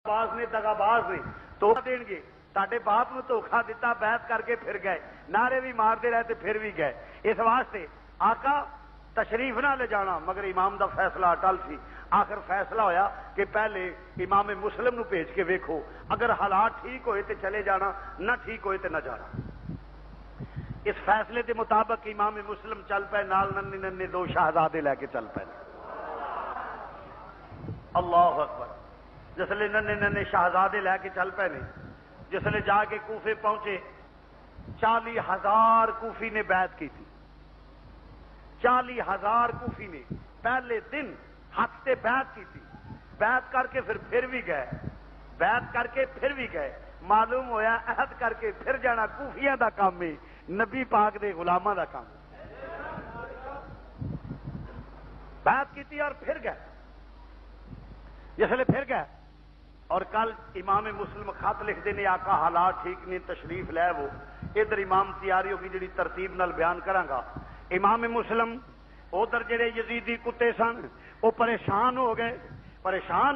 باز نے دغاباز نے دھوکا دین گے تاڈے باپ نو دھوکا دیتا بیعت کر کے پھر گئے نعرے بھی مارتے رہے تے پھر بھی گئے. اس واسطے آقا تشریف نہ لے جانا مگر امام دا فیصلہ اٹل سی. آخر فیصلہ ہویا کہ پہلے امام مسلم نو بھیج کے ویکھو اگر حالات ٹھیک ہوئے تے چلے جانا نہ ٹھیک ہوئے تے نہ جانا. اس فیصلے کے مطابق امام مسلم چل پے نال ننے ننے دو شہزادے لے کے چل پے. اللہ اکبر. جسلے ننے ننے شہزادے لے کے چل پے نے جسلے جا کے کوفے پہنچے 40,000 کوفی نے بیعت کی تھی. 40,000 کوفی نے پہلے دن حق سے بیعت کی تھی. بیعت کر کے پھر بھی گئے. بیعت کر کے پھر بھی گئے. معلوم ہویا عہد کر کے پھر جانا کوفیاں دا کام ہے نبی پاک دے غلاماں دا کام. بیعت کی تھی اور پھر گئے. جسلے پھر گئے اور کل امام مسلم خط لکھ دینے آقا حالات ٹھیک نہیں تشریف لے وہ ادھر امام تیاری ہوگی جڑی ترتیب نال بیان کراں گا. امام مسلم ادھر جڑے یزیدی کتے سن وہ پریشان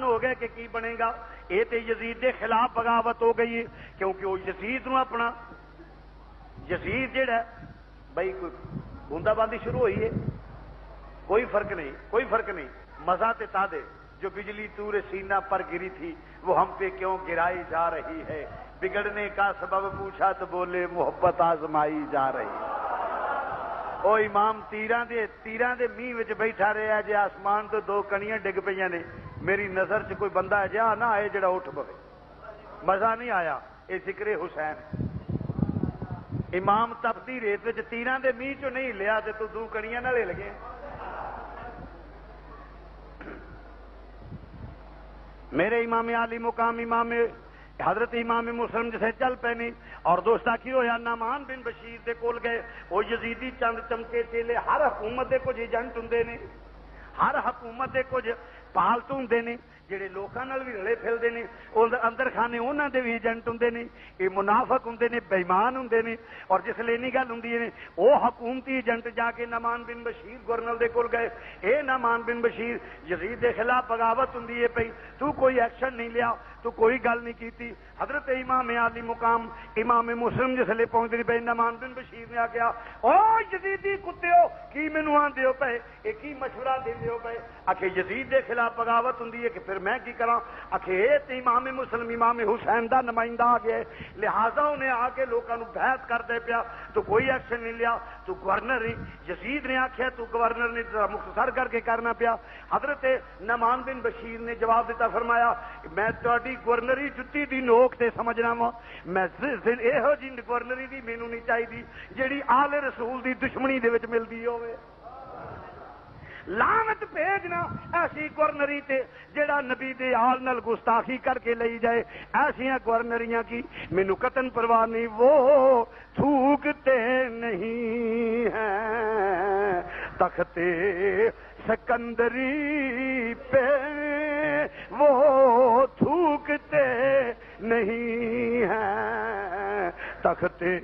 ہو گئے کہ کی بنے گا. یہ تے یزید دے خلاف بغاوت ہو گئی ہے کیونکہ وہ یزید نو اپنا یزید جڑا بھائی کوئی بوندا باندی شروع ہوئی ہے کوئی فرق نہیں. مزہ تے تا دے جو بجلی تور سینہ پر گری تھی وہ ہم پہ کیوں گرائی جا رہی ہے. بگڑنے کا سبب پوچھا تو بولے محبت آزمائی جا رہی ہے. او امام تیراں دے میہ وچ بیٹھا رہا جے آسمان تو 2 کنیاں ڈگ پئیاں نے میری نظر چ کوئی بندہ جا نہ آئے جڑا اٹھ پوے. مزہ نہیں آیا. اے ذکر حسین. امام تپتی ریت وچ تیراں دے میہ چوں نہیں لیا تے تو 2 کنیاں نہ لے لگے. میرے امام علی مقام امام حضرت امام مسلم جسے چل پے نہیں اور دوستا کی ہویا نعمان بن بشیر دے کول گئے. وہ یزیدی چند چمکے چیلے ہر حکومت دے کچھ ایجنٹ ہوندے نے ہر حکومت دے کچھ پالتو ہوندے نے جڑے لوکاں نال بھی رلے پھلدے نے اندر خانے انہاں دے بھی ایجنٹ ہوندے نے. یہ منافق ہوندے نے بے ایمان ہوندے نے. اور جس لے نہیں گل ہوندی ہے وہ حکومتی ایجنٹ جا کے نعمان بن بشیر گورنر دے کول گئے. اے نعمان بن بشیر یزید دے خلاف بغاوت ہوندی ہے پئی تو کوئی ایکشن نہیں لیا تو کوئی گل نہیں کیتی. حضرت امام علی مقام امام مسلم جس لے پہنچ پے نعمان بن بشیر نے آخیا او یزیدی کتےو کی مینوں آندے ہو پے اے کی مشورہ دیندے ہو پے. آکھے یزید دے خلاف بغاوت ہوندی ہے کہ پھر میں کی کراں. آخے اے تے امام مسلم امام حسین دا نمائندہ آ گیا لہذا انہیں آ کے لوگوں کو بیعت کر دے پیا تو کوئی ایکشن نہیں لیا. تو گورنر یزید نے آخیا تو گورنر نے مختصر کر کے کرنا پیا. حضرت نعمان بن بشیر نے جواب دیتا فرمایا میں تہاڈی گورنری جُتی دی نوک تے سمجھنا وا میں یہو جی گورنری دی مینوں نہیں چاہیے جیڑی آل رسول دی دشمنی دے وچ ملدی ہوے. لعنت بھیجنا ایسی گورنری تے جڑا نبی دے آل نال گستاخی کر کے لئی جائے ایسیاں گورنریاں کی مینوں قطن پرواہ نہیں. وہ تھوکتے نہیں ہیں تختے سکندری پہ وہ تھوکتے نہیں ہیں تختے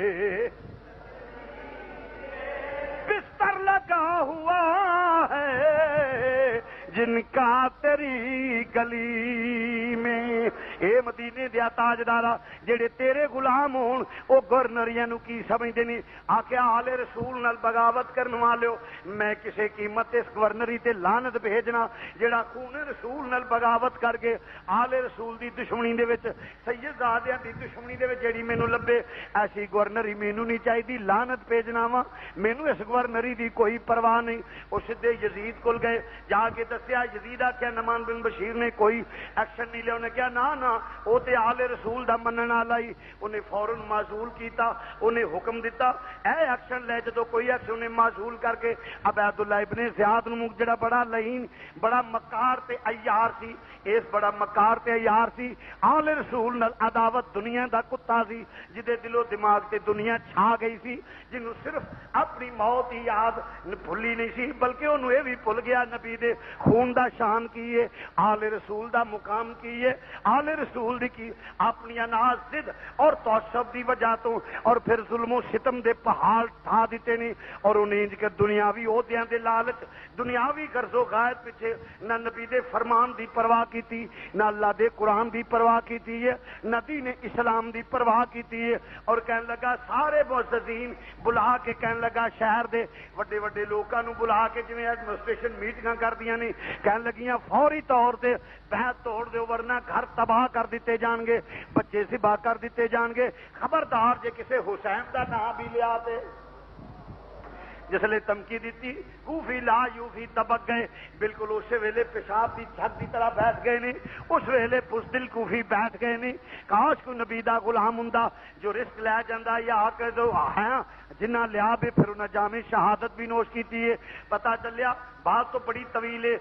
بستر لگا ہوا ہے جن کا تیری گلی میں. اے مدینے دیا تاجدارا جڑے تیرے غلام ہون او گورنریاں نو کی سمجھدے نے. آکھیا آل رسول نال بغاوت کرن والےو میں کسے قیمت اس گورنری تے لعنت بھیجنا جڑا خون رسول نال بغاوت کر کے آل رسول دی دشمنی دے وچ سیدزادیاں دی دشمنی دے وچ جڑی مینوں لبے ایسی گورنری مینوں نہیں چاہیے. لعنت بھیجنا وا مینوں اس گورنری دی کوئی پرواہ نہیں. او سیدھے یزید کول گئے جا کے دسیا. یزید آخیا نعمان بن بشیر نے کوئی ایکشن نہیں لیا. انہیں کہا نا وہ تے آل رسول دا منن والا ہی. انہیں فوراً معزول کیتا. انہیں حکم دیتا اے ایکشن لے. جدو کوئی ایکشن انہیں معزول کر کے عبید اللہ ابن زیاد نو جڑا بڑا لعین بڑا مکار تے عیار سی اس بڑا مکار تے عیار سی آل رسول نال عداوت دنیا دا کتا سی جدے دل و دماغ تے دنیا چھا گئی سی جنوں صرف اپنی موت ہی یاد بھلی نہیں سی بلکہ انہوں یہ بھی بھول گیا نبی دے خون دا شان کی ہے آل رسول دا مقام کی ہے آل رسول دی کی اپنی اناز ضد اور توسب دی وجہ تو اور پھر ظلم و ستم دے پہاڑ ڈھا دیتے نہیں اور انہیں انج کے دنیاوی عہدیاں دے لالچ دنیاوی غرض و غایت پیچھے نہ نبی دے فرمان دی پرواہ کی کی نہ اللہ دے قرآن دی پرواہ کی ہے نہ دین اسلام دی پرواہ کی ہے اور کہنے لگا سارے معززین بلا کے کہنے لگا شہر دے وڈے وڈے لوکاں نو بلا کے جویں ایڈمنسٹریشن میٹنگاں کردیاں نے کہنے لگیاں فوری طور تے بیعت توڑ دیو ورنہ گھر تباہ کر دیتے جان گے بچے ذبح کر دیتے جان گے خبردار جے کسے حسین دا نام بھی لیا تے جس لئے تمکی دیتی کوفی لا یوفی تبک گئے بالکل اس ویلے پیشاب دی چھت دی طرح بیٹھ گئے نے اس ویلے بزدل کوفی بیٹھ گئے نے کاش کو نبی دا غلام ہوندا جو رزق لے جاندا یا کہ جو ہے جنہ لیا بھی پھر انہیں جامع شہادت بھی نوش کی ہے پتا چلیا بات تو بڑی طویل ہے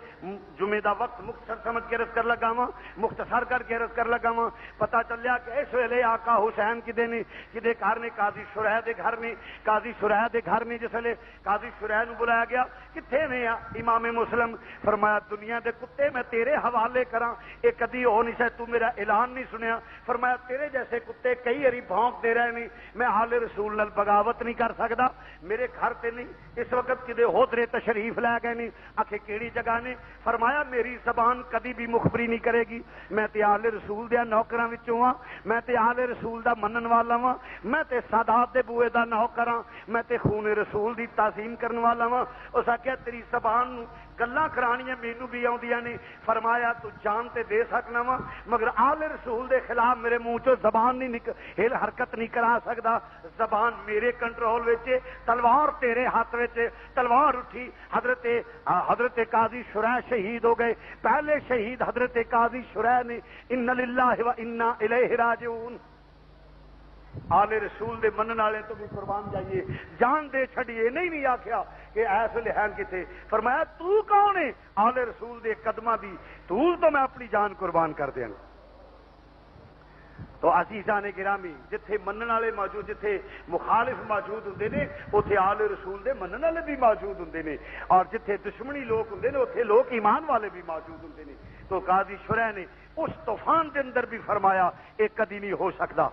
جمعے دا وقت مختصر سمجھ کے عرض کر لگا وا مختصر کر کے عرض کر لگا وا پتا چلیا کہ اس ویلے آقا حسین کدے نے کدے گھر نے قاضی شریح دے گھر نے قاضی شریح دے گھر نے جس ویلے قاضی شریح نو بلایا گیا کتھے نے امام مسلم فرمایا دنیا دے کتے میں تیرے حوالے کراں اے کدی ہو نہیں سکتا تو میرا اعلان نہیں سنیا فرمایا تیرے جیسے کتے کئی ہری بھونک دے رہے نہیں میں حال رسول نال بغاوت نہیں کر سکتا میرے گھر تے نہیں اس وقت کدے ہوترے تشریف لے گئے نہیں آخے کیڑی جگہ نے فرمایا میری زبان کدی بھی مخبری نہیں کرے گی میں تے آل رسول دے نوکراں وچوں ہاں میں تے آل رسول دا منن والا ہاں میں تے سادات دے بوئے دا نوکر ہاں میں تے خون رسول دی تعظیم کرن والا ہاں اس آخیا تیری زبان نو گلاں کرانیاں مینوں بھی آوندیاں نے فرمایا تو جان تے دے سکنا وا مگر آل رسول دے خلاف میرے منہ چوں زبان نہیں ہل حرکت نہیں کرا سکدا زبان میرے کنٹرول وچ تلوار تیرے ہاتھ وچ تلوار اٹھی حضرت قاضی شریح شہید ہو گئے پہلے شہید حضرت قاضی شریح نے ان للہ و انا الیہ راجعون آل رسول دے منن والے تو بھی قربان جائیے جان دے چھڑیے نہیں آکھیا کہ ایس لہن کتے فرمایا تو کون ہے آل رسول دے قدمہ دی تو میں اپنی جان قربان کر دیا تو عزیزان گرامی جتھے منن والے موجود جتھے مخالف موجود ہوندے نے اوتھے آل رسول دے منن والے بھی موجود ہوندے نے اور جتھے دشمنی لوگ ہوندے نے اوتھے لوگ ایمان والے بھی موجود ہوندے نے تو قاضی شریح نے اس طوفان دے اندر بھی فرمایا ایک کدی نہیں ہو سکتا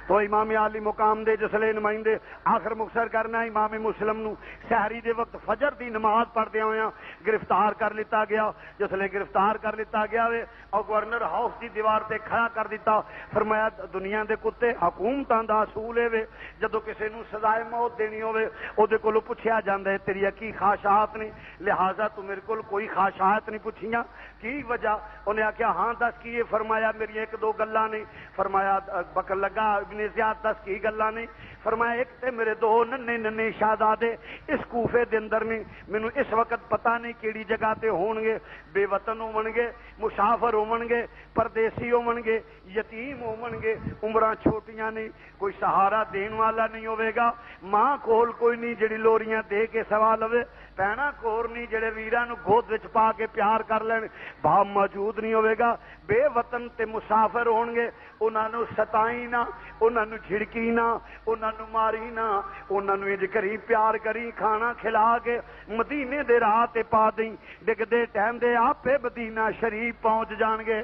تو امام عالی مقام دے جسلے نمائندے آخر مختصر کرنا امام مسلم نو سحری دے وقت فجر دی نماز پڑھ دیا ہویا گرفتار کر لیتا گیا جسلے گرفتار کر لیتا گیا وے اور گورنر ہاؤس دی دیوار تے کھڑا کر دیتا فرمایا دنیا دے کتے حکومتاں دا اصول ہے جدو کسے نو سزائے موت دینی ہوے او دے کولوں پوچھیا جاندا ہے تیری کی خواہشات نے لہذا تو میرے کول کوئی خواہشات نہیں پوچھیاں کی وجہ انہیں آخیا ہاں دس کی ہے فرمایا میری ایک دو گلاں نے فرمایا بکر لگا ابن زیاد دس کی گلاں نے فرمایا ایک تے میرے دو ننے ننے شہزادے اس کوفے دے اندر نے مینوں اس وقت پتہ نہیں کیڑی جگہ تے ہون گے بے وطن ہون گے مسافر ہون گے پردیسی ہون گے یتیم ہون گے عمراں چھوٹیاں نے کوئی سہارا دین والا نہیں ہوے گا ماں کول کوئی نہیں جڑی لوریاں دے کے سوا لوے پینا کور نہیں جڑے ویراں نو گود وچ پا کے پیار کر لین باپ موجود نہیں ہوے گا بے وطن تے مسافر ہون گے انہاں نو ستائی نہ انہاں نو جھڑکی نہ انہاں نو ماری نہ انہاں نو انج کری پیار کری کھانا کھلا کے مدینے دے راہ تے پا دیں ڈگدے ٹائم دے آپے مدینہ شریف پہنچ جان گے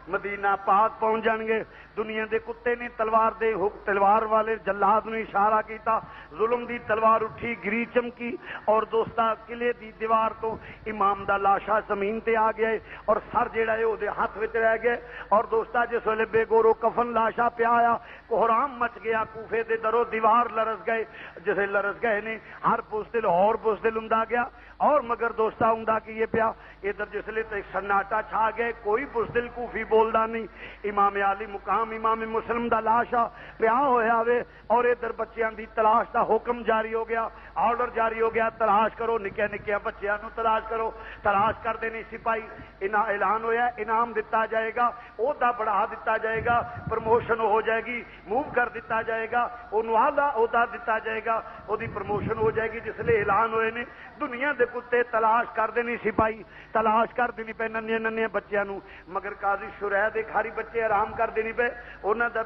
مدینہ پاک پہنچ جان گے دنیا دے کتے نے تلوار والے جلاد نے اشارہ کیتا ظلم دی تلوار اٹھی گری چمکی اور دوستا قلعے دی دیوار تو امام دا لاشا زمین تے آ گیا اور سر جیڑا ہے او دے ہاتھ وچ رہ گئے اور دوستا جس ویلے بے گورو کفن لاشا پہ آیا کوہرام مچ گیا کوفے دے درو دیوار لرز گئے جسے لرز گئے نے ہر بزدل اور بزدل ہوندا گیا اور مگر دوستا ہوندا کہ یہ پیا ادھر جسلے تے سناٹا چھا گئے کوئی بزدل کوفی بولدا نہیں امام عالی مقام امام مسلم دا لاشا پیا ہویا وے اور ادھر بچیاں دی تلاش دا حکم جاری ہو گیا آرڈر جاری ہو گیا تلاش کرو نکے نکے بچیاں نو تلاش کرو تلاش کر دینے سپاہی اعلان ہویا انعام دتا جائے گا عہدہ بڑھا دتا جائے گا پروموشن ہو جائے گی موو کر دتا جائے گا انہوں اعلیٰ عہدہ دتا جائے گا وہ پروموشن ہو جائے گی جس لئے اعلان ہوئے نے دنیا دے کتے تلاش کر دینی سپاہی تلاش کر دینی پہ ننھے ننھے بچیاں نو مگر قاضی شریح دے گھر بچے آرام کر دینی پہ انہاں دا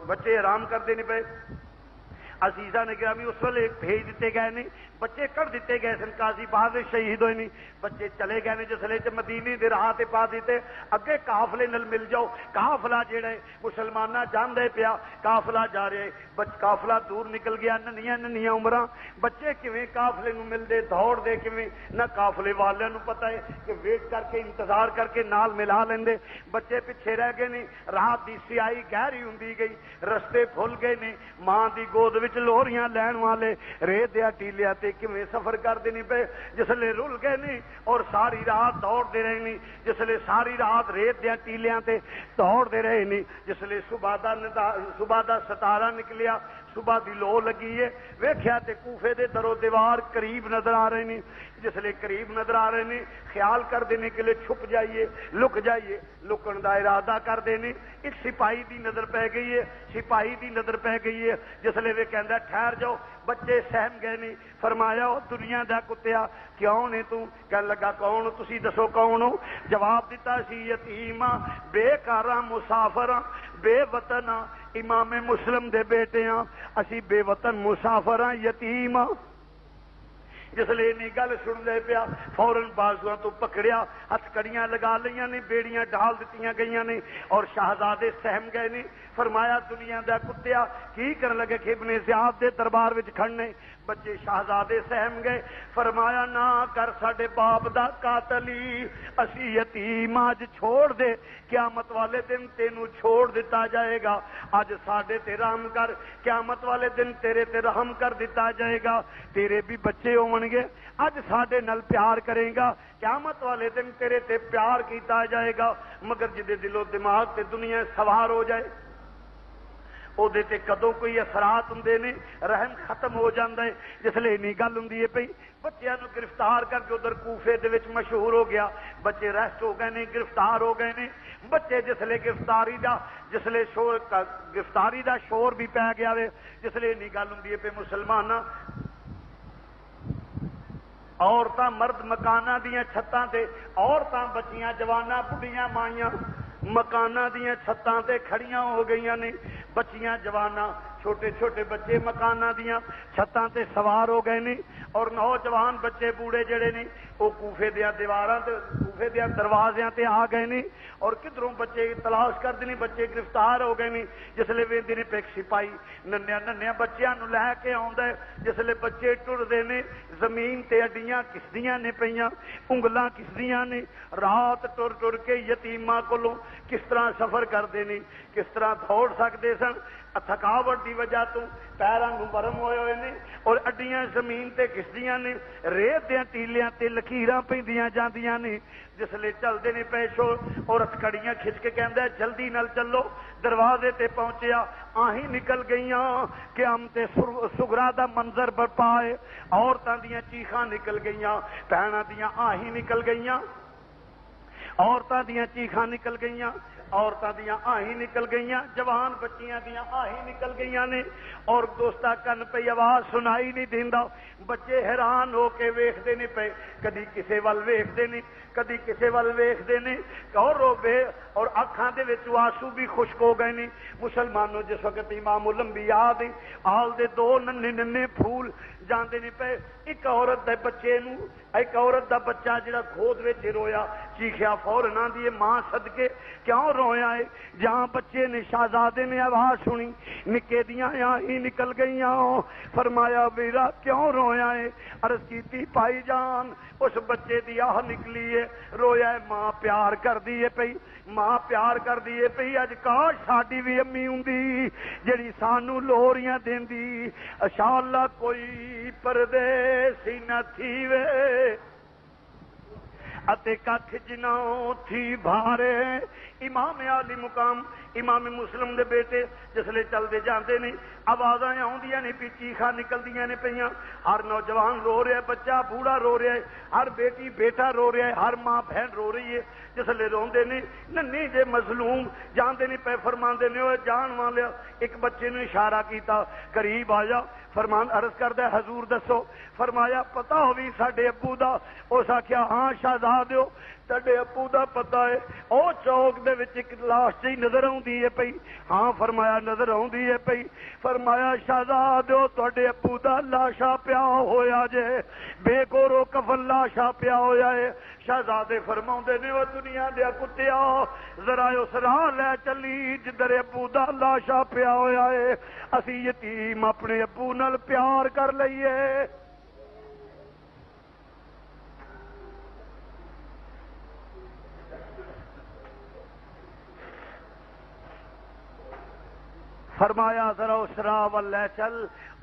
بچے آرام کر دینی پہ عزیزہ نے گرامی اس ویلے بھیج دیتے گئے نے بچے کر دیتے گئے سن، قاضی بعد شہید ہوئے نہیں، بچے چلے گئے نے جسلے تے مدینے دے راہ تے پا دیتے، اگے قافلے نال مل جاؤ، قافلہ جڑا ہے مسلماناں جاندے پیا، قافلہ جا رہے، قافلہ دور نکل گیا، ننیاں ننیاں عمراں، بچے کیویں قافلے نو ملدے، دوڑ دے کیویں، نہ قافلے والے نو پتہ ہے کہ ویٹ کر کے انتظار کر کے نال ملا لیندے، بچے پیچھے رہ گئے نے، رات دی سیاہی گہری ہوندی گئی، رستے بھول گئے نے، ماں دی گود وچ لوہریاں لین والے ریت دیا ٹیلیاں تے کیویں سفر کردے نہیں پے، جسلے رل گئے نہیں اور ساری رات دوڑ دے رہے نہیں، جسلے ساری رات ریت دیا ٹیلیاں تے دوڑ دے رہے نہیں، جسلے صبح دا ستارہ نکلیا، صبح دی لو لگی ہے، ویکھیا تے کوفے دے درو دیوار قریب نظر آ رہے نہیں، جسلے قریب نظر آ رہے نہیں خیال کر دینے کے لیے چھپ جائیے، لک جائیے، لکن دا ارادہ کر دینے، ایک سپاہی دی نظر پہ گئی ہے، سپاہی دی نظر پہ گئی ہے، جسلے وہ کہندا ٹھہر جاؤ، بچے سہم گئے نہیں، فرمایا او دنیا دا کتیا کیوں نے تو، کہنے لگا کون تسی دسو کون ہو، جواب دیتا سی یتیماں، بے کاراں مسافراں، بے وطناں، امام مسلم دے بیٹے ہاں، اسی بے وطن مسافر ہاں، یتیم ہاں۔ جسلے نہیں گل سن لے پیا فوراً بازوਆਂ تو پکڑیا، ہتھ کڑیاں لگا لیاں نے، بیڑیاں ڈال دتیاں گئیاں نے اور شہزادے سہم گئے نے، فرمایا دنیا دا کتیا کی کرن لگے کہ ابن زیاد دے دربار وچ کھڑنے، بچے شہزادے سہم گئے، فرمایا نہ کر ساڈے باپ دا قاتلی، اسی یتیم اج چھوڑ دے، قیامت والے دن تینوں چھوڑ دیتا جائے گا، اج ساڈے تے رحم کر، قیامت والے دن تیرے تے رحم کر دیتا جائے گا، تیرے بھی بچے ہون گے، اج ساڈے نال پیار کرے گا، قیامت والے دن تیرے تے پیار کیتا جائے گا، مگر جدے دل و دماغ تے دنیا سوار ہو جائے او دے تے کدوں کوئی اثرات ہوندے نے، رحم ختم ہو جاندا ہے، جس لئے نہیں گل ہوندی ہے پئی بچیاں نو گرفتار کر کے ادھر کوفے دے وچ مشہور ہو گیا، بچے ریسٹ ہو گئے نے، گرفتار ہو گئے نے، بچے جس لئے گرفتاری دا شور بھی پی گیا وے، جس لئے نہیں گل ہوندی ہے پئی مسلماناں عورتاں مرد مکاناں دیاں چھتاں تے، عورتاں بچیاں جواناں بڑھیاں مائیاں مکاناں دیاں چھتاں تے کھڑیاں ہو گئیاں نے، بچیاں جواناں چھوٹے چھوٹے بچے مکاناں دیاں چھتاں تے سوار ہو گئے نے، اور نوجوان بچے بوڑھے جڑے نے وہ کوفے دیاں دیواراں تے کوفے دیاں دروازیاں تے آ گئے نے، اور کدھروں بچے تلاش کردے نے، بچے گرفتار ہو گئے نے، جس لے ویندے نے پہ سپاہی ننھیاں ننھیاں بچیاں نو لے کے آوندا ہے، جس لے بچے ٹردے نے زمین تے اڈیاں کسدیاں نے پیاں، انگلاں کسدیاں نے، رات ٹر ٹر کے یتیماں کولوں کس طرح سفر کردے نے، کس طرح دوڑ سکدے سن، تھکاوٹ دی وجہ تو پیراں نو ورم ہوئے ہوئے نے، اور اڈیاں زمین تے کسدیاں نے، ریت دیاں ٹیلیاں تے لکیراں پیندیاں جاندیاں نے، جس لے چلدے نے پیشو، اور کڑیاں کھچ کے کہندا ہے جلدی نال چلو، دروازے تے پہنچیا، آہیں نکل گئیاں، قیامت صغریٰ دا منظر برپا ہے، عورتاں دیاں چیخاں نکل گئیاں، بہناں دیاں آہیں نکل گئیاں، عورتاں دیاں چیخاں نکل گئیاں، عورتاں دیاں آہیں نکل گئیاں، جوان بچیاں دیاں آہیں نکل گئیاں نے، اور دوستا کن پہ آواز سنائی نہیں دیندا، بچے حیران ہو کے ویکھدے نے پے، کدی کسے ول ویکھدے نے، کدی کسے ول ویکھدے نے، اور روبے اور اکھاں دے وچ آنسو بھی خشک ہو گئے نے۔ مسلمانوں جس وقت امام الانبیاء دے آل دے دو ننھے ننھے پھول جاندے نے پے، ایک عورت دے بچے نو، ایک عورت دا بچہ جڑا گود وچ رویا، چیخیا فوراً آندی ہے ماں صدقے کیوں رویا ہے، جہاں بچے نے شہزادے نے آواز سنی نکے دیاں ہی نکل گئیاں، فرمایا ویرا کیوں رویا ہے، عرض کیتی پائی جان اس بچے دی آہ نکلی ہے، رویا ہے ماں پیار کر دیے پئی، ماں پیار کر دیے پئی، اج کاش ساڈی بھی امی ہوندی جڑی سانو لوریاں دیندی، انشاءاللہ کوئی پردیسی نہ تھی وے اتے ککھ جنوں تھی بھارے۔ امام عالی مقام امام مسلم دے بیٹے جسلے چلدے جاندے نے، آوازاں آوندیاں نے، پی چیخاں نکلدیاں نے پیاں، ہر نوجوان رو رہا ہے، بچہ بوڑھا رو رہا ہے، ہر بیٹی بیٹا رو رہا ہے، ہر ماں بہن رو رہی ہے، جسلے روندے نے ننھی جے مظلوم جاندے نے پے فرماندے نے، اوے جان والیا، ایک بچے نے اشارہ کیتا قریب آ جا، فرمان عرض کردا حضور دسو، فرمایا پتہ ہووی ساڈے ابو دا، اس آکھیا ہاں شہزادیو تڈے ابو دا پتہ ہے، او چوک دے وچ ایک لاش جی نظر آوندی ہے پئی. ہاں فرمایا نظر آوندی ہے پئی. فرمایا شہزادو تہاڈے ابو دا لاشا پیا ہویا جے, بے گورو کفن لاشا پیا ہویا ہے. شہزادے فرماؤندے نے او دنیا دے کتیا ذرا اس راہ لے چلی جدھر ابو دا لاشا پیا ہویا ہے, اسی یتیم اپنے ابو نال پیار کر لئیے. فرمایا ذرا اس راہ ول لے چل,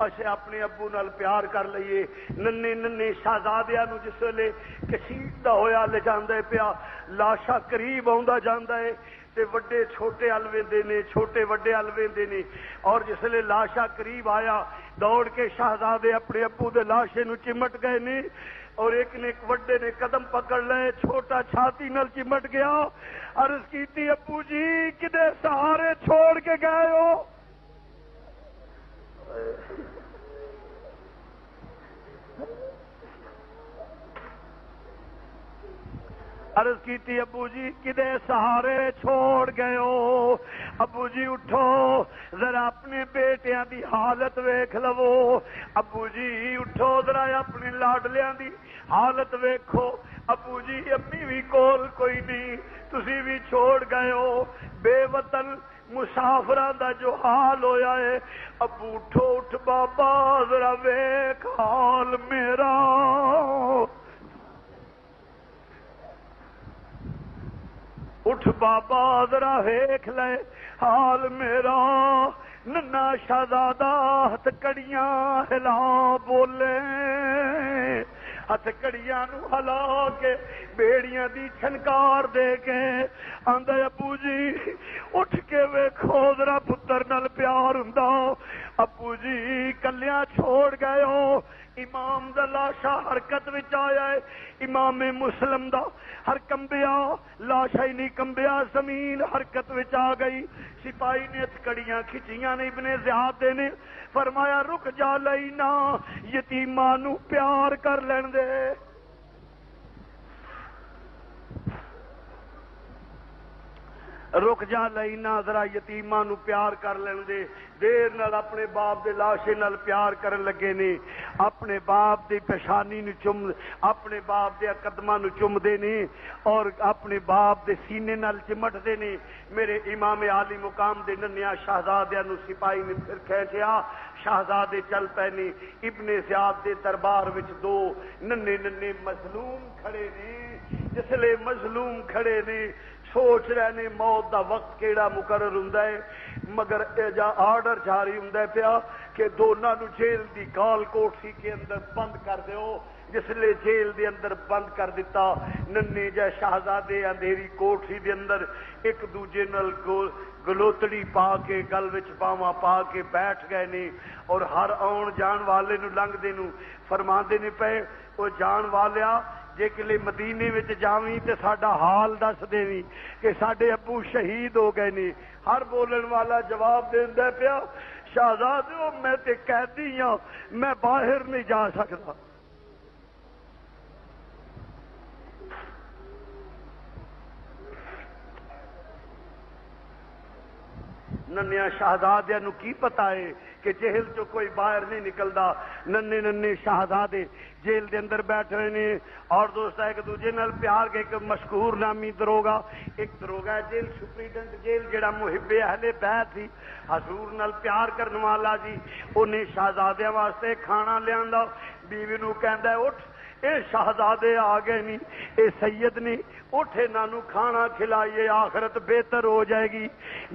اسے اپنے ابو نال پیار کر لئیے. ننے ننے شہزادیاں نو جس ویلے کشیدہ ہویا لے جاندے پیا, لاشا قریب آوندا جاندا ہے تے وڈے چھوٹے ال ویندے نے, چھوٹے وڈے ال ویندے نے. اور جس ویلے لاشا قریب آیا دوڑ کے شہزادے اپنے ابو دے لاشے نو چمٹ گئے نے, اور ایک نے وڈے نے قدم پکڑ لے, چھوٹا چھاتی نال چمٹ گیا. عرض کیتی ابو جی کدے سہارے چھوڑ کے گئے ہو؟ عرض کیتی ابو جی کدے سہارے چھوڑ گئے ہو؟ ابو جی اٹھو ذرا اپنے بیٹیاں دی حالت ویکھ لو. ابو جی اٹھو ذرا اپنے لاڈلیاں دی حالت ویکھو. ابو جی امی بھی کول کوئی نہیں, تسی بھی چھوڑ گئے ہو. بے وطن مسافراں دا جو حال ہویا ہے. ابو اٹھو اٹھ بابا ذرا ویکھ حال میرا. اٹھ بابا ذرا ویکھ لے حال میرا. ننا شہزادہ ہتھ کڑیاں ہلا بولے, ہتھ کڑیاں نو ہلا کے بیڑیاں دی چھنکار دے کے آندا ابو جی اٹھ کے ویکھو ذرا پتر نال پیار ہوندا. ابو جی کلیاں چھوڑ گئے ہو. امام دا لاشا حرکت وچ آیا ہے, امام مسلم دا ہر کمبیا لاشا ہی نہیں کمبیا, زمین حرکت وچ آ گئی. سپاہی نے کڑیاں کھچیاں نے ابن زیاد دے نے, فرمایا رک جا لینا یتیماں نو پیار کر لین دے. رک جا لینا ذرا یتیماں نو پیار کر لین دے. دیر نال اپنے باپ دے لاشے نال پیار کرن لگے نے, اپنے باپ دی پیشانی نو چم, اپنے باپ دے قدماں نو چم دے نے, اور اپنے باپ دے سینے نال چمٹ دے نے. میرے امام عالی مقام دے ننیا شہزادیاں نو سپاہی نے پھر کھینچیا, شہزادے چل پے نے. ابن زیاد دے دربار وچ دو ننے ننے مظلوم کھڑے نے. جسلے مظلوم کھڑے نے سوچ رہے نے موت دا وقت کیڑا مقرر ہوندا ہے, مگر جا آرڈر جاری ہوندا پیا کہ دوناں نو جیل دی کال کوٹھی کے اندر بند کر دیو. جس لے جیل دے اندر بند کر دیتا, ننے جے شہزادے اندھیری کوٹھی دے اندر ایک دوجے نال گلوتڑی پا کے گل وچ باواں پا کے بیٹھ گئے نے. اور ہر آن جان والے نو لنگ دے نو فرماندے نے پے او جان والیا جے کلے مدینے وچ جاویں تے ساڈا حال دس دیویں کہ ساڈے ابو شہید ہو گئے نے. ہر بولن والا جواب دیندا پیا شہزادو میں تے قیدی ہاں, میں باہر نہیں جا سکدا. ننیا شہزادیاں نو کی پتا ہے کہ جیل چو کوئی باہر نہیں نکلدا. ننے ننے شہزادے جیل دے اندر بیٹھے نے, اور دوست ایک دوجے نال پیار کے ایک مشہور نامی دروگا, ایک دروگا جیل سپرینٹینڈنٹ جیل جڑا محب اہل بیت سی, حضور نال پیار کرن والا جی, انہیں شہزادیاں واسطے کھانا لیاندا. بیوی نو کہندا ہے اٹھ اے شہزادے آ گئے نہیں, اے سید نہیں, اٹھ انہاں نو کھانا کھلائیے, آخرت بہتر ہو جائے گی,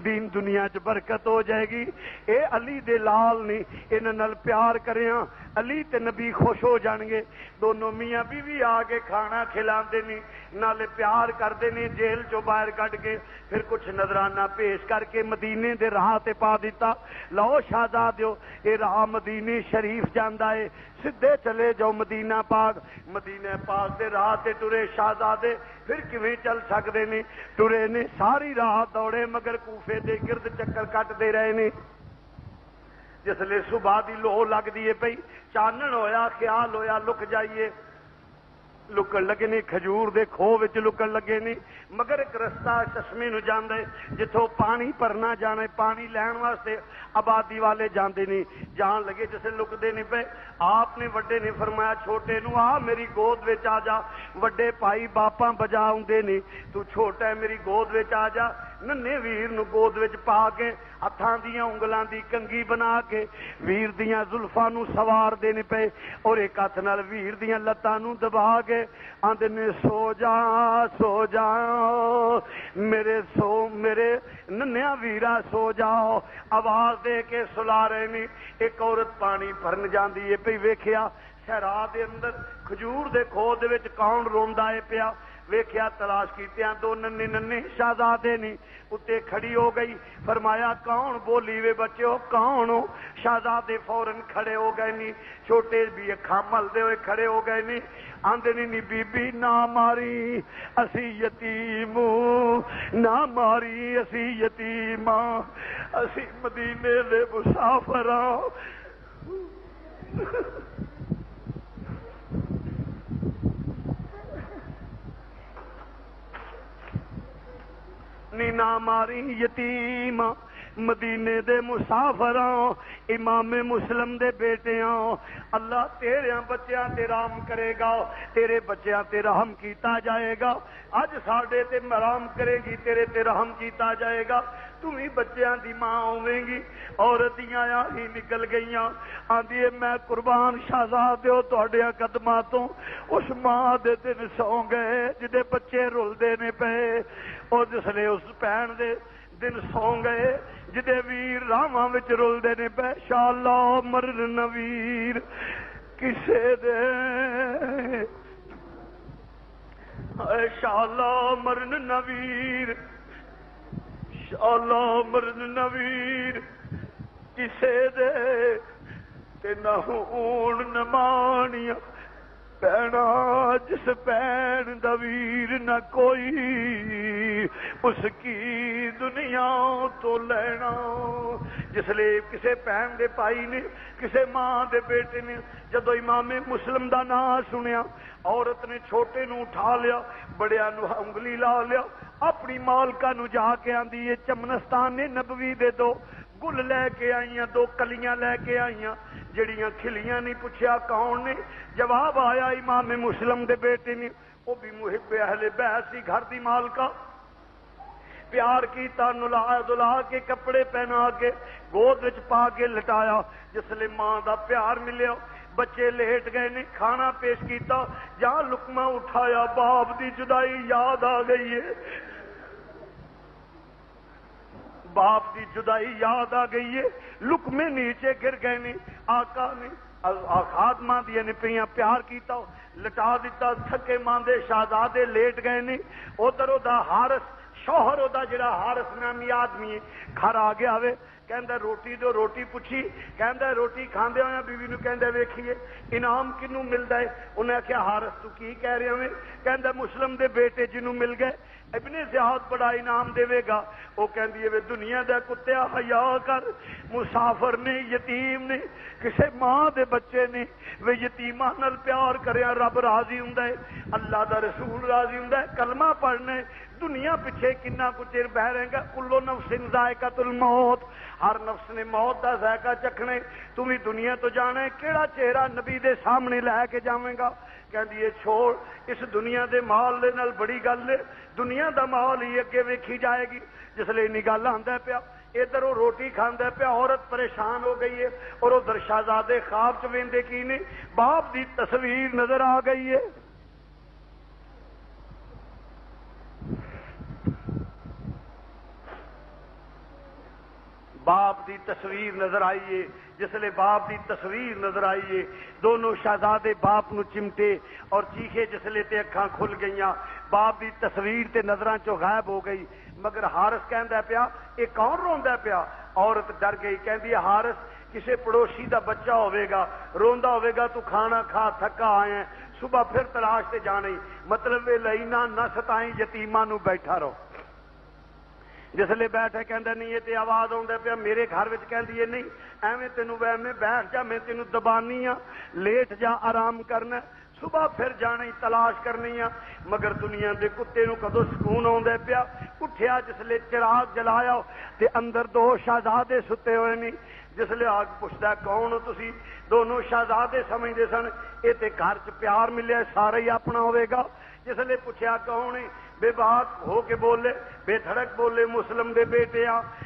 دین دنیا چ برکت ہو جائے گی. اے علی دے لال نہیں, انہاں نال پیار کریاں علی تے نبی خوش ہو جان گے. دونوں میاں بیوی آ کے کھانا کھلاندے نے, نالے پیار کردے نے. جیل چو باہر کڈ کے پھر کچھ نظرانہ پیش کر کے مدینے دے راہ تے پا دیتا. لو شہزادیو اے راہ مدینے شریف جاندا ہے, سدھے چلے جاؤ مدینہ پاک. مدینہ پاک دے راہ تے ٹرے شہزادے پھر کیویں چل سکدے نے, ٹرے نے ساری راہ دوڑے مگر کوفے دے گرد چکر کٹ دے رہے نے. جس لے صبح دی لو لگ دی پئی, چانن ہویا, خیال ہویا لک جائیے. لکن لگے نے کھجور دے کھو وچ لکن لگے نے مگر ایک رستہ چشمے نو جاندا ہے جتھوں پانی بھرنا جانا ہے پانی لین واسطے آبادی والے جاندے نہیں جان لگے جسے لکدے نہیں پے آپ نے وڈے نے فرمایا چھوٹے نو آ میری گود وچ آ جا وڈے بھائی باپاں بجا اوندے نے تو چھوٹا ہے میری گود وچ آ جا ننے ویر نو گود وچ پا کے ہتھاں دیاں انگلاں دی کنگھی بنا کے ویر دیاں زلفاں نو سوار دینے پے اور ایک ہاتھ نال ویر دیاں لتاں نو دبا کے آندے نے سو جا میرے ننیا ویرا سو جاؤ آواز دے کے سلا رہے نے ایک عورت پانی بھرن جاندی ہے پئی ویکھیا صحرا دے اندر کھجور دے کھو دے وچ کون روندا ہے پیا ویکھیا تلاش کیتیاں دو ننے ننے شہزادے نے اتے کھڑی ہو گئی فرمایا کون بولی وے بچو کون ہو شہزادے فوراً کھڑے ہو گئے نی چھوٹے بھی اکھاں ملدے ہوئے کھڑے ہو گئے نی آندے نی بی بی نہ ماری اسی یتیم نہ ماری اسی یتیم اسی مدینے دے مسافر نہ ماری یتیم مدینے دے مسافراں امام مسلم دے بیٹیاں اللہ تیرے بچیاں تے رحم کرے گا تیرے بچیاں تے رحم کیتا جائے گا اج ساڈے تے مرام کرے گی تیرے تے رحم کیتا جائے گا تم ہی بچیاں دی ماں ہوویں گی عورتیاں ہی نکل گئیاں آندی میں قربان شہزادیو تہاڈیاں قدماں تو اس ماں دے دن سو گئے جدے بچے رلدے نے پے اور جسلے اس بہن دے دن سو گئے جدے ویر راواں وچ رلدے نے پے شاءاللہ مرن نویر کسے دے اے شاءاللہ مرن نویر شاءاللہ مرن نویر کسے دے تے نہ ہون نمانیاں پینا جس پین دا ویر نہ کوئی اس کی دنیا تو لینا جس لئے کسے پین دے پائی نے کسے ماں دے بیٹے نے جدو امام مسلم دا نام سنیا عورت نے چھوٹے نو اٹھا لیا بڑیا نو انگلی لا لیا اپنی مالکہ نو جا کے آندی یہ چمنستان نے نبوی دے دو گل لے کے آئیاں دو کلیاں لے کے آئیاں جڑیاں کھلیاں نہیں پوچھیا کون نے جواب آیا امام مسلم دے بیٹے نے وہ بھی محب اہل بیت سی گھر دی مالکہ پیار کیتا نلا دلا کے کپڑے پہنا کے گود وچ پا کے لٹایا جس لئے ماں دا پیار ملیا بچے لیٹ گئے نے کھانا پیش کیتا جہاں لقمہ اٹھایا باپ دی جدائی یاد آ گئی ہے باپ دی جدائی یاد آ گئی ہے لقمے نیچے گر گئے نے آقا نے خادمہ دیا نے پیاں پیار کیتا لٹا دیتا تھکے ماندے شہزادے لیٹ گئے نے ادھر دا حارث شوہر دا جڑا حارث نامی آدمی ہے گھر آ گیا وے کہندا روٹی دو روٹی پوچھی کہندا روٹی کھاندے ہویا بیوی نو کہندا ویکھیے انعام کنوں ملدا ہے انہیں آخیا حارث تو کی کہہ رہے ہوئے کہندا مسلم دے بیٹے جنوں مل گئے ابن زیاد بڑا انعام دے گا وہ کہندی ہے دنیا دے کتیا حیا کر مسافر نے یتیم نے کسے ماں دے بچے نے وہ یتیماں نال پیار کریا رب راضی ہوندا ہے اللہ دا رسول راضی ہوندا ہے کلمہ پڑھنے دنیا پیچھے کنا کچھ چر بہ رہے گا کلو نفس ذائقۃ الموت ہر نفس نے موت دا ذائقہ چکھنے تو بھی دنیا تو جانا ہے کیڑا چہرہ نبی دے سامنے لے کے جاویں گا کہندی ہے چھوڑ اس دنیا دے مال دے نال بڑی گل ہے دنیا دا مال ہی اگے ویکھی جائے گی جس لئے نہیں گل آندا پیا ادھر وہ روٹی کھاندا پیا عورت پریشان ہو گئی ہے اور ادھر شہزادے خواب چ ویندے کی نے باپ دی تصویر نظر آ گئی ہے باپ دی تصویر نظر آئیے جس لئے باپ دی تصویر نظر آئیے دونوں شہزادے باپ نو چمٹے اور چیخے جس لئے تے اکھاں کھل گئیاں باپ دی تصویر تے نظراں چو غائب ہو گئی مگر حارث کہندا پیا اے کون روندا پیا عورت ڈر گئی کہندی ہے حارث کسے پڑوسی دا بچہ ہوئے گا روندا ہوئے گا تو کھانا کھا تھکا آئے صبح پھر تلاش تے جانے مطلب وے لینا نہ ستائیں یتیماں نو بیٹھا رہو جس لئے بیٹھے کہندا نہیں یہ تے آواز آوندا پیا میرے گھر وچ کہندی ہے نہیں ایویں تینوں وہمے بیٹھ جا میں تینوں دبانی ہاں لیٹ جا آرام کرنا صبح پھر جانا ہی تلاش کرنی مگر دنیا دے کتے نو کدو سکون آਉਂਦਾ پیا اٹھیا جسلے چراغ جلایا تے اندر دو شہزادے ستے ہوئے نہیں جسلے آگ پوچھتا کون ہو تسی دونوں شہزادے سمجھتے سن یہ تے گھر چ پیار ملیا سارا ہی اپنا ہوئے گا جسلے پوچھا کون ہے بے باک ہو کے بولے بے دھڑک بولے مسلم دے بیٹے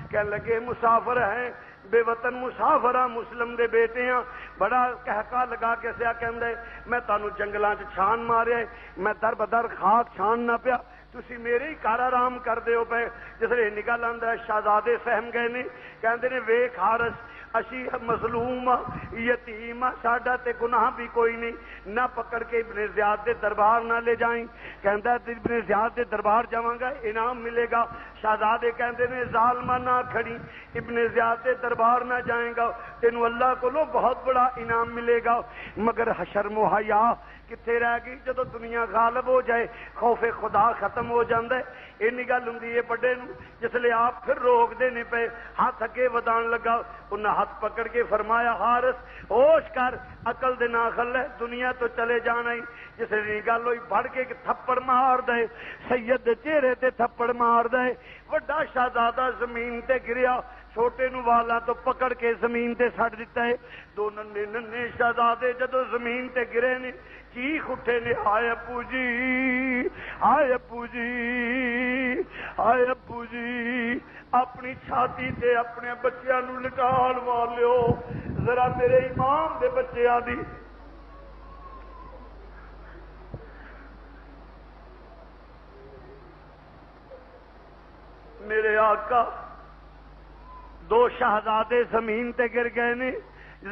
کہنے لگے مسافر ہیں بے وطن مسافر مسلم دے بیٹے بڑا کہکا لگا کے سیا کہندے میں تانوں جنگلاں چ چھان ماریا میں در بدر خاک چھان نہ پیا تسی میرے ہی کار آرام کر دیو پے جسے نکل آندا شہزادے فہم گئے نے کہندے نے ویکھ حارس اسی مظلوم یتیم ساڈا تے گناہ بھی کوئی نہیں نہ پکڑ کے ابن زیاد دے دربار نہ لے جائیں کہندا ابن زیاد دے دربار جاواں گا انعام ملے گا شہزادے کہندے نے ظالمہ نہ کھڑی ابن زیاد دے دربار نہ جائیں گا تینوں اللہ کولوں بہت بڑا انعام ملے گا مگر حشر و حیا کتنے رہ گئی جدو دنیا غالب ہو جائے خوف خدا ختم ہو جاندے اینی گل ہوندی ہے بڑے نو جسلے آپ پھر روک دینے پہ ہاتھ اگے ودان لگا انہاں ہاتھ پکڑ کے فرمایا حارس ہوش کر عقل دے ناخل ہے دنیا تو چلے جانا ہی جسے گل ہوئی بڑھ کے تھپڑ مار دے سید دے چہرے تے تھپڑ مار دے وڈا شہزادہ زمین تے گریا چھوٹے نو والا تو پکڑ کے زمین تے سٹ دیتا ہے دو ننے ننے شہزادے جدو زمین تے گرے نے چیخ اٹھے نے ہائے ابو جی ہائے ابو جی ہائے ابو جی اپنی چھاتی تے اپنے بچیاں نو لٹال والو ذرا میرے امام دے بچیاں دی میرے آقا دو شہزادے زمین تے گر گئے نے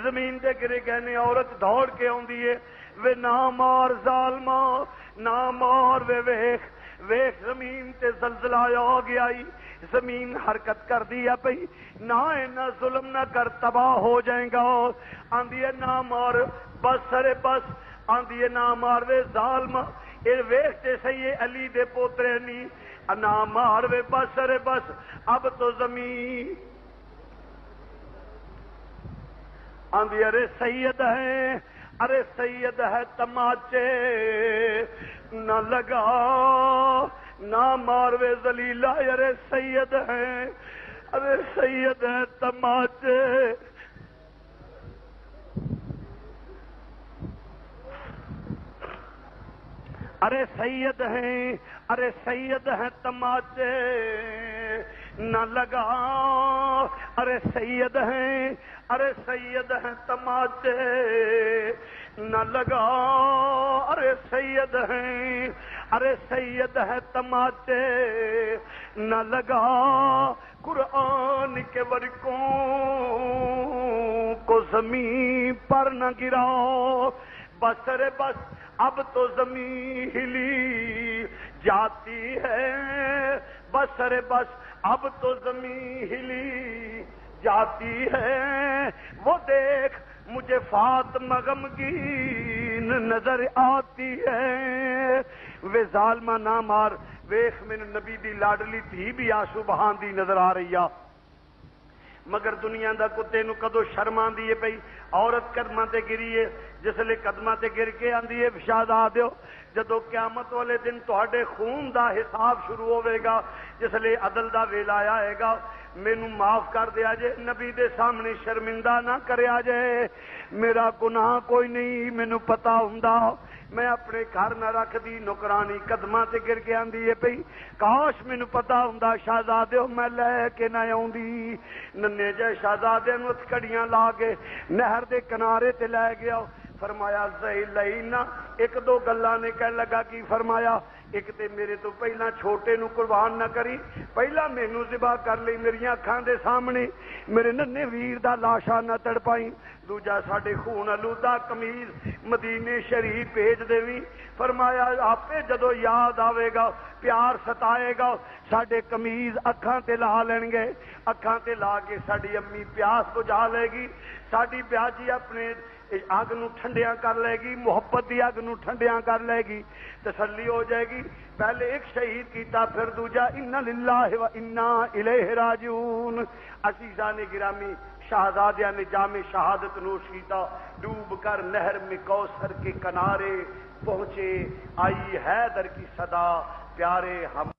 زمین تے گرے گئے نے عورت دوڑ کے آندی ہے وے نہ مار ظالما نہ مار وے ویکھ ویکھ زمین تے زلزلہ آ گیا زمین حرکت کر دیا پئی نہ اینا ظلم نہ کر تباہ ہو جائیں گا آندی ہے نہ مار بس سرے بس آندی ہے نہ مار وے ظالما اے ویکھتے سہی علی دے پوترے نہیں نہ مار وے بس سرے بس اب تو زمین آندھی ارے سید ہے ارے سید ہے تماچے نہ لگا نہ ماروے ذلیلہ ارے سید ہے ارے سید ہے تماچے ارے سید ہیں ارے سید ہیں تماچے نہ لگا ارے سید ہیں ارے سید ہیں تماچے نہ لگا ارے سید ہیں ارے سید ہے تماچے نہ لگا قرآن کے ورقوں کو زمین پر نہ گراؤ بس رے بس اب تو زمین ہلی جاتی ہے بس رے بس اب تو زمین ہلی جاتی ہے وہ دیکھ مجھے فاطمہ غمگین نظر آتی ہے وے ظالمہ نہ مار ویخ میں نبی دی لاڈلی تھی بھی آنسو بہاندی نظر آ رہی ہے مگر دنیا دا کتے نو کدو شرم آندی ہے پئی عورت قدماں تے گری ہے جس لے قدماں تے گر کے آندی ہے شہزادیو جدو قیامت والے دن تہاڈے خون دا حساب شروع ہوے گا جس لے عدل دا ویلا آئے گا مینوں معاف کر دیا جے نبی دے سامنے شرمندہ نہ کریا جے میرا گناہ کوئی نہیں مینوں پتا ہوندا میں اپنے گھر نہ رکھ دی نوکرانی قدماں تے گر کے آندی ہے پئی کاش مینوں پتا ہوندا شہزادیو میں لے کے نہ آوندی ننے جے شہزادے نوں کڑیاں لا کے نہر دے کنارے تے لے گیا فرمایا لینا ایک دو گلاں نے کہنے لگا کی فرمایا ایک تے میرے تو پہلا چھوٹے نو قربان نہ کری پہلا مینوں ذبح کر لئی میری اکھاں دے سامنے میرے ننے ویر دا لاشا نہ تڑپائی دوجا ساڈے خون آلودہ قمیض مدینے شریف بھیج دیویں فرمایا آپے جدو یاد آوے گا پیار ستائے گا ساڈے قمیض اکھاں تے لا لین گے اکھاں تے لا کے ساڈی امی پیاس بجھا لے گی ساڈی بیاجی اپنے اگ نو ٹھنڈیاں کر لے گی محبت دی اگ نو ٹھنڈیاں کر لے گی تسلی ہو جائے گی گئی، پہلے ایک شہید کیتا پھر دوجا انا للہ و انا الیہ راجعون۔ عزیزان گرامی، شہزادیاں نے جام شہادت نوش کیتا، ڈوب کر نہر میں کوثر کے کنارے پہنچے، آئی حیدر کی صدا، پیارے ہم